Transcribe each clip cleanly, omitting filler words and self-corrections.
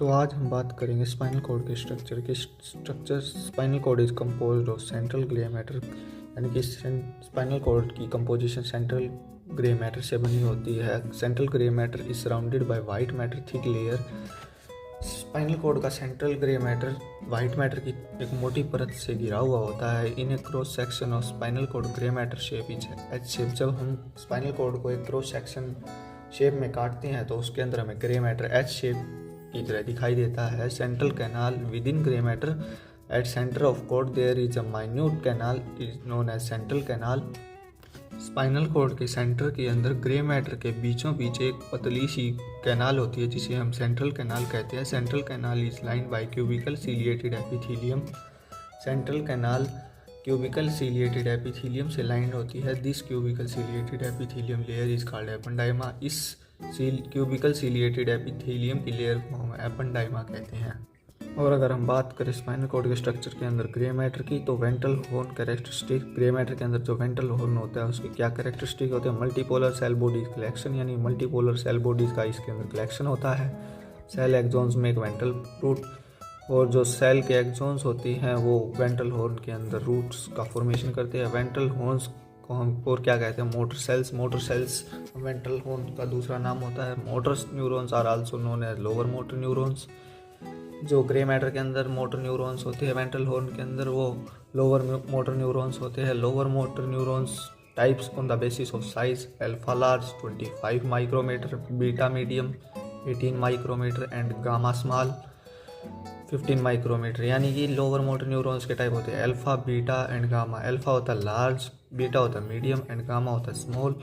तो आज हम बात करेंगे स्पाइनल कॉर्ड के structure. Spinal cord is composed of central grey matter, यानी कि स्पाइनल कॉर्ड की कंपोजिशन सेंट्रल ग्रे मैटर से बनी होती है। Central grey matter is surrounded by white matter thick layer. Spinal cord का central grey matter white matter की एक मोटी परत से घिरा हुआ होता है। In a cross section of spinal cord grey matter shape is H shape. जब हम स्पाइनल कॉर्ड को एक क्रॉस सेक्शन शेप में काटते हैं तो उसके अंदर हमें ग्रे मैटर एच शेप की तरह दिखाई देता है। Central canal within grey matter at centre of cord there is a minute canal is known as central canal. Spinal cord के सेंटर के अंदर ग्रे मैटर के बीचों बीच एक पतली सी कैनाल होती है जिसे हम सेंट्रल कैनाल कहते हैं। Central canal is lined by cubical ciliated epithelium. Central canal cubical ciliated epithelium से लाइंड होती है। This cubical ciliated epithelium layer is called ependyma. इस क्यूबिकल सीलिएटेड एपिथेलियम की लेयर को हम एपेंडाइमा कहते हैं। और अगर हम बात करें स्पाइनल कॉर्ड के स्ट्रक्चर के अंदर ग्रे मैटर की, तो ventral horn characteristic. Grey matter के अंदर जो वेंट्रल हॉर्न होता है उसके क्या कैरेक्टरिस्टिक होते हैं? मल्टीपोलर सेल बॉडीज कलेक्शन, यानी मल्टीपोलर सेल बॉडीज का इसके अंदर कलेक्शन होता है। सेल एक्सोन्स में एक वेंट्रल रूट, और जो सेल के एक्सोन्स होती हैं वो वेंट्रल हॉर्न के अंदर रूट्स का फॉर्मेशन करते हैं। वेंट्रल हॉर्न्स को हम और क्या कहते हैं? Motor cells. Motor cells ventral horn का दूसरा नाम होता है। Motor neurons are also known as lower motor neurons. जो ग्रे मैटर के अंदर मोटर न्यूरॉन्स होते हैं वेंट्रल हॉर्न के अंदर, वो लोअर मोटर न्यूरॉन्स होते हैं। Lower motor neurons types on the basis of size: alpha large 25 micrometre, beta medium 18 micrometre and gamma small 15 micrometre. यानी कि लोअर मोटर न्यूरॉन्स के टाइप होते हैं alpha, beta and gamma. Alpha होता है large, beta होता है मीडियम एंड गामा होता है small.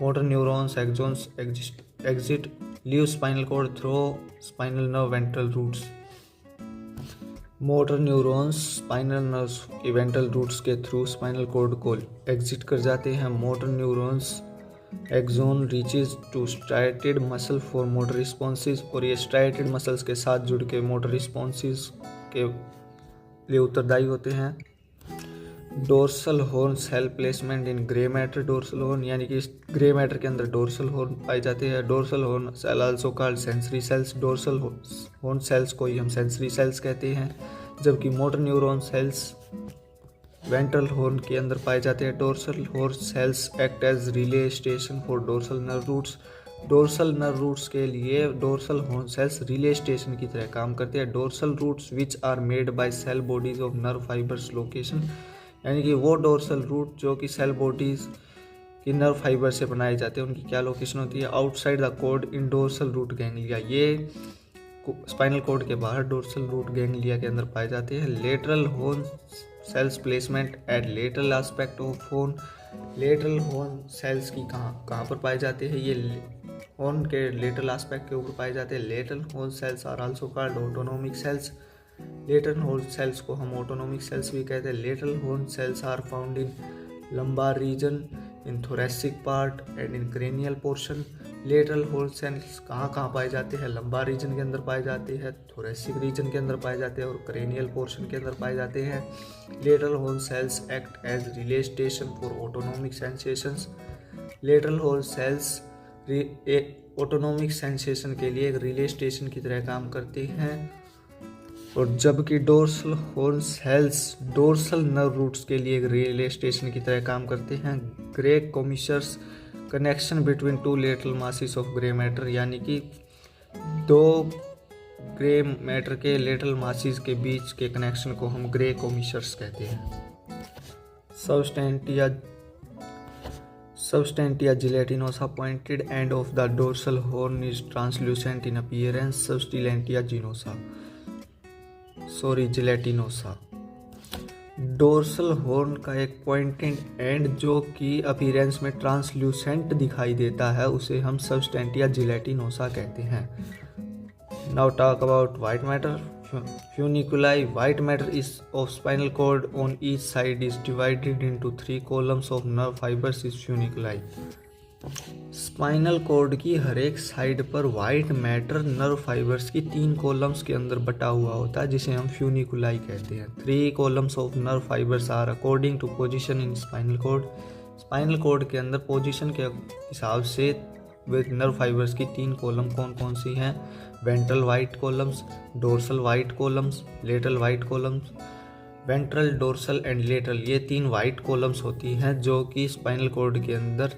Motor neurons axons exit leave spinal cord through spinal nerve ventral roots. Motor neurons spinal nerves के वेंट्रल रूट्स के थ्रू स्पाइनल कॉर्ड को exit कर जाते हैं। Motor neurons axon reaches to striated muscle for motor responses, और ये striated muscles के साथ जुड़ के मोटर रिस्पॉन्सेज के लिए उत्तरदायी होते हैं। Dorsal horn cell placement in grey matter. Dorsal horn यानी कि ग्रे मैटर के अंदर डोर्सल हॉर्न पाए जाते हैं। Dorsal horn cell also called sensory cells. Dorsal horn cells को ही हम सेंसरी सेल्स कहते हैं, जबकि motor neuron cells ventral horn के अंदर पाए जाते हैं। Dorsal horn cells act as relay station for dorsal nerve roots. Dorsal nerve roots के लिए dorsal horn cells relay station की तरह काम करते हैं। Dorsal roots which are made by cell bodies of nerve fibres location, यानी कि वो डोर्सल रूट जो कि सेल बॉडीज की नर्व फाइबर से बनाए जाते हैं उनकी क्या लोकेशन होती है? Outside the cord in dorsal root ganglia. ये स्पाइनल कॉर्ड के बाहर डोर्सल रूट गैंग्लिया के अंदर पाए जाते हैं। Lateral horn cells placement at lateral aspect of horn. Lateral horn cells की कहाँ पर पाए जाते हैं? ये हॉर्न के लेटरल एस्पेक्ट के ऊपर पाए जाते हैं। Lateral horn cells are also called autonomic cells. Lateral horn cells को हम ऑटोनोमिक सेल्स भी कहते हैं। Lateral horn cells are found in lumbar region, in thoracic part and in cranial portion. Lateral horn cells कहाँ पाए जाते हैं? Lumbar reason के अंदर पाए जाते हैं, थोरेसिक रीजन के अंदर पाए जाते हैं और क्रेनियल पोर्शन के अंदर पाए जाते हैं। Lateral horn cells act as relay station for autonomic sensations. Lateral horn cells autonomic sensation के लिए एक रिले स्टेशन की तरह काम करते हैं, और जबकि dorsal horn cells dorsal nerve roots के लिए एक रिले स्टेशन की तरह काम करते हैं। Grey commissures connection between two lateral masses of grey matter, यानी कि दो ग्रे मैटर के लेटरल मासिस के बीच के कनेक्शन को हम ग्रे कॉमिशर्स कहते हैं। Substantia gelatinosa pointed end of the dorsal horn is translucent in appearance. gelatinosa। Dorsal horn का एक पॉइंटेड एंड जो कि अपीयरेंस में ट्रांसल्यूसेंट दिखाई देता है उसे हम सबस्टेंटिया जिलेटिनोसा कहते हैं। Now talk about white matter funiculi. White matter is of spinal cord on each side is divided into 3 columns of nerve fibres is funiculi. Spinal cord की हर एक साइड पर वाइट मैटर नर्व फाइबर्स की 3 columns के अंदर बटा हुआ होता है जिसे हम फ्यूनिकुलाई कहते हैं। 3 columns of nerve fibres are according to position in spinal cord. Spinal cord के अंदर पोजीशन के हिसाब से विद नर्व फाइबर्स की 3 कॉलम कौन कौन सी हैं? Ventral white columns, dorsal white columns, lateral white columns. Ventral, dorsal and lateral, ये 3 वाइट कॉलम्स होती हैं जो कि स्पाइनल कॉर्ड के अंदर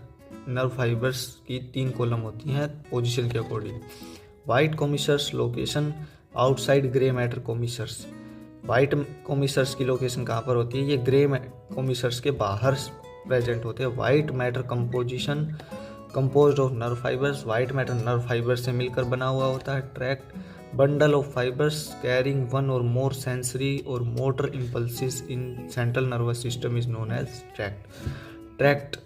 नर्व फाइबर्स की 3 कॉलम होती हैं पोजीशन के according. White commissures location outside grey matter commissures. White commissures की लोकेशन कहाँ पर होती है? ये ग्रे कॉमिशर्स के बाहर प्रेजेंट होते हैं। White matter composition composed of nerve fibres, white matter nerve fibre से मिलकर बना हुआ होता है। Tract, bundle of fibres carrying one or more sensory और motor impulses in central nervous system is known as tract. Tract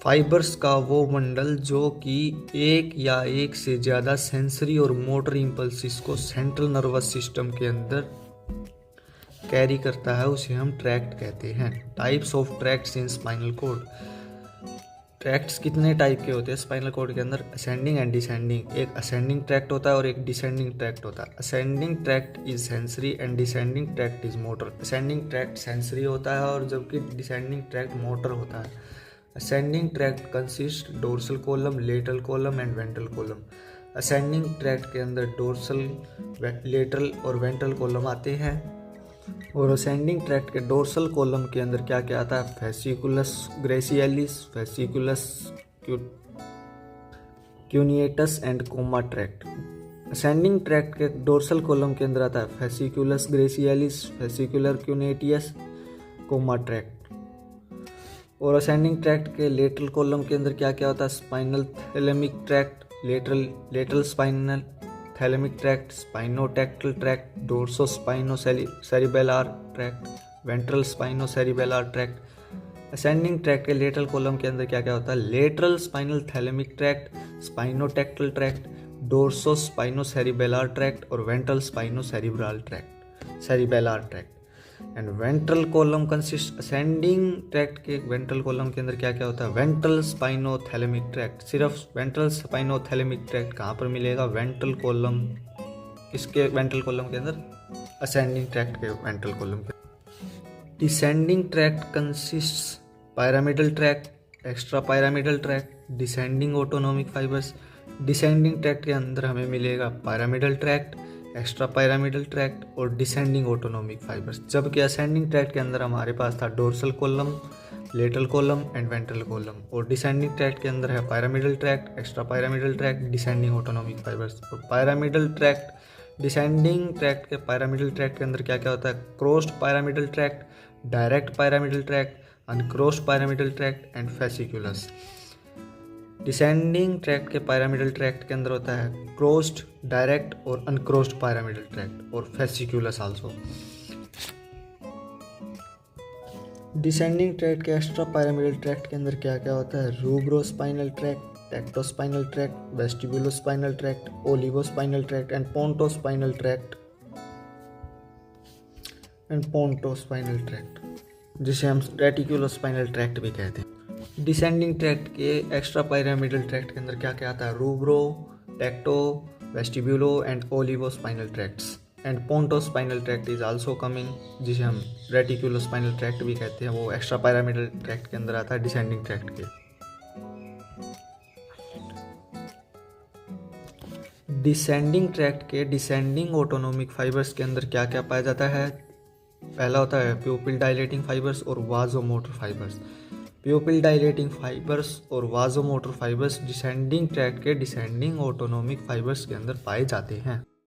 fibres का वो bundle जो कि एक या एक से ज़्यादा सेंसरी और मोटर इम्पल्सिस को सेंट्रल नर्वस सिस्टम के अंदर कैरी करता है, उसे हम ट्रैक्ट कहते हैं। Types of tracts in spinal cord. Tracts कितने टाइप के होते हैं स्पाइनल कॉर्ड के अंदर? Ascending and descending. एक असेंडिंग ट्रैक्ट होता है और एक डिसेंडिंग ट्रैक्ट होता है। Ascending tract is sensory and descending tract is motor. Ascending tract sensory होता है और जबकि डिसेंडिंग ट्रैक्ट मोटर होता है। Ascending tract consist dorsal column, lateral column and ventral column. Ascending tract के अंदर डोर्सल, लेटरल और वेंट्रल कॉलम आते हैं। और असेंडिंग ट्रैक्ट के डोर्सल कॉलम के अंदर क्या क्या आता है? Fasciculus gracilis, fasciculus cuneatus and comma tract. Ascending tract के डोर्सल कॉलम के अंदर आता है fasciculus gracilis, fascicular cuneatus, comma tract. और असेंडिंग ट्रैक्ट के लेटरल कॉलम के अंदर क्या क्या होता है? Spinal thalamic tract, lateral spinal thalamic tract, spinotectal tract, dorso spino cerebellar tract, ventral spino cerebellar tract. Ascending tract के लेटरल कॉलम के अंदर क्या क्या होता है? Lateral spinal thalamic tract, spinotectal tract, dorso spino cerebellar tract और ventral spino cerebellar tract. And ventral column consist, ascending tract के ventral column के अंदर क्या क्या होता है? Ventral spinothalamic tract. सिर्फ वेंट्रल स्पाइनोथैलेमिक ट्रैक्ट कहाँ पर मिलेगा? Ventral column. किसके वेंट्रल कॉलम के अंदर? असेंडिंग ट्रैक्ट के वेंट्रल कॉलम के। Descending tract consist pyramidal tract, extra pyramidal tract, descending autonomic fibres. Descending tract के अंदर हमें मिलेगा pyramidal tract, extra pyramidal tract और डिसेंडिंग ऑटोनोमिक फाइबर्स। जबकि असेंडिंग ट्रैक्ट के अंदर हमारे पास था dorsal column, lateral column and ventral column. और डिसेंडिंग ट्रैक्ट के अंदर है pyramidal tract, extra pyramidal tract, descending autonomic fibres. और पायरामिडल ट्रैक्ट, डिसेंडिंग ट्रैक्ट के पायरामिडल ट्रैक्ट के अंदर क्या क्या होता है? Crossed pyramidal tract, direct pyramidal tract, uncrossed pyramidal tract and fasciculus. Descending tract के पायरामिडल ट्रैक्ट के अंदर होता है क्रॉस्ड, डायरेक्ट और अनक्रॉस्ड पायरामिडल ट्रैक्ट और फेसिकुलस आल्सो। डिसेंडिंग ट्रैक्ट के एक्स्ट्रा पायरामिडल ट्रैक्ट के अंदर क्या क्या होता है? Rubrospinal tract, tectospinal tract, vestibulospinal tract, olivospinal tract and pontospinal tract, जिसे हम रेटिकुलोस्पाइनल ट्रैक्ट भी कहते हैं। डिसेंडिंग ट्रैक्ट के एक्स्ट्रा पायरामिडल ट्रैक्ट के अंदर क्या क्या आता है? Rubro, tecto, vestibulo and olivospinal tracts and pontospinal tract is also coming, जिसे हम रेटिकुलोस्पाइनल ट्रैक्ट भी कहते हैं। वो एक्स्ट्रा पायरामिडल ट्रैक्ट के अंदर आता है डिसेंडिंग ट्रैक्ट के। डिसेंडिंग ट्रैक्ट के डिसेंडिंग ऑटोनोमिक फाइबर्स के अंदर क्या क्या पाया जाता है? पहला होता है प्यूपिल डायलेटिंग फाइबर्स और वाजोमोटर फाइबर्स। प्यूपिल डायलेटिंग फाइबर्स और वाजोमोटर फाइबर्स डिसेंडिंग ट्रैक्ट के डिसेंडिंग ऑटोनोमिक फाइबर्स के अंदर पाए जाते हैं।